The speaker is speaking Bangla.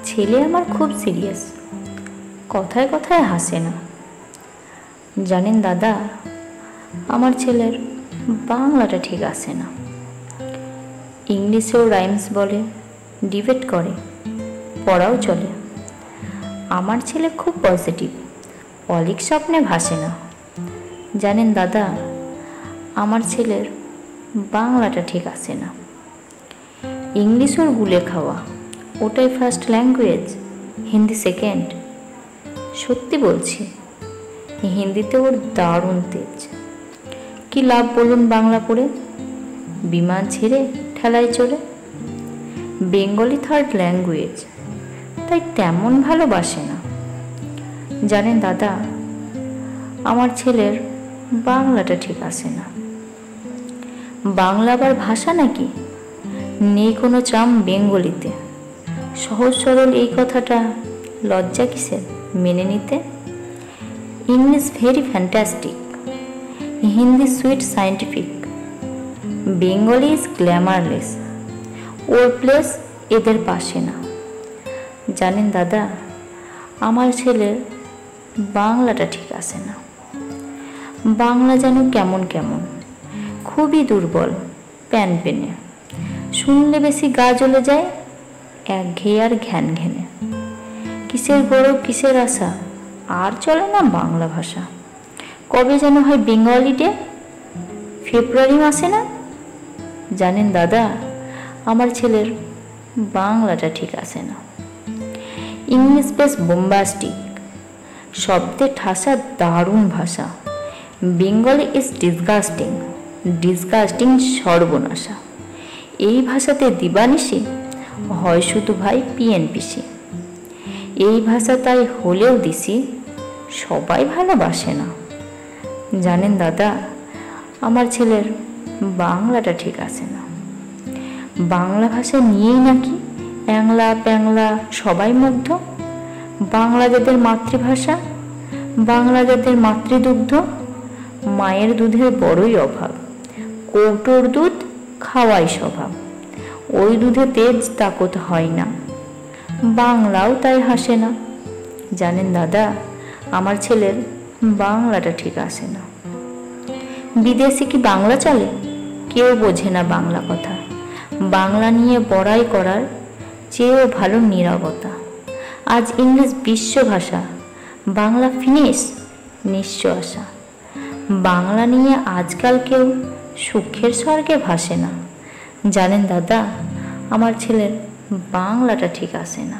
ছেলে আমার খুব সিরিয়াস, কথায় কথায় হাসে না। জানেন দাদা, আমার ছেলের বাংলাটা ঠিক আসে না। ইংলিশেও রাইমস বলে, ডিবেট করে, পড়াও চলে। আমার ছেলে খুব পজিটিভ, অলিক স্বপ্নে ভাসে না। জানেন দাদা, আমার ছেলের বাংলাটা ঠিক আসে না। ইংলিশ ওর গুলে খাওয়া, ওটাই ফার্স্ট ল্যাঙ্গুয়েজ, হিন্দি সেকেন্ড। সত্যি বলছি, হিন্দিতে ওর দারুণ তেজ। কি লাভ বলুন বাংলা পড়ে, বিমান ছেড়ে ঠেলায় চড়ে। বেঙ্গলি থার্ড ল্যাঙ্গুয়েজ, তাই তেমন ভালোবাসে না। জানেন দাদা, আমার ছেলের বাংলাটা ঠিক আসে না। বাংলা আবার ভাষা নাকি? নেই কোনো চাম বেঙ্গলিতে। সহজ সরল এই কথাটা লজ্জা কিসের মেনে নিতে? English very fantastic, Hindi sweet scientific, Bengali is glamourless, or place এদের পাশে না। জানেন দাদা, আমার ছেলের বাংলাটা ঠিক আসে না। বাংলা যেন কেমন কেমন, খুবই দুর্বল, প্যান পেনে, শুনলে বেশি গা জ্বলে যায়, একঘেয়ে আর ঘ্যান ঘেনে। কিসের গৌরব কিসের আশা, আর চলে না বাংলা ভাষা। কবে যেন হয় বেঙ্গলি ডে, ফেব্রুয়ারি মাসে না? জানেন দাদা, আমার ছেলের বাংলাটা ঠিক আসে না। ইংলিশ বেশ বোম্বাস্টিক, শব্দে ঠাসা দারুণ ভাষা। বেঙ্গলি ইজ ডিসগাস্টিং, ডিসগাস্টিং সর্বনাশা। এই ভাষাতে দিবানিশি হয় শুধু ভাই পিএনপিসি। এই ভাষা তাই হলেও দিছি, সবাই ভালোবাসে না। জানেন দাদা, আমার ছেলের বাংলাটা ঠিক আসে না। বাংলা ভাষা নিয়েই নাকি অ্যাংলা প্যাংলা সবাই মুগ্ধ। বাংলা যাদের মাতৃভাষা, বাংলা যাদের মাতৃদুগ্ধ, মায়ের দুধের বড়ই অভাব, কৌটোর দুধ খাওয়াই স্বভাব। ওই দুধে তেজ তাকত হয় না, বাংলাও তাই হাসে না। জানেন দাদা, আমার ছেলের বাংলাটা ঠিক আসে না। বিদেশে কি বাংলা চলে? কেউ বোঝে না বাংলা কথা। বাংলা নিয়ে বড়াই করার চেয়েও ভালো নীরবতা। আজ ইংলিশ বিশ্ব ভাষা, বাংলা ফিনিশ নিঃস্ব আশা। বাংলা নিয়ে আজকাল কেউ সুখের স্বর্গে ভাসে না। জানেন দাদা, আমার ছেলের বাংলাটা ঠিক আসে না।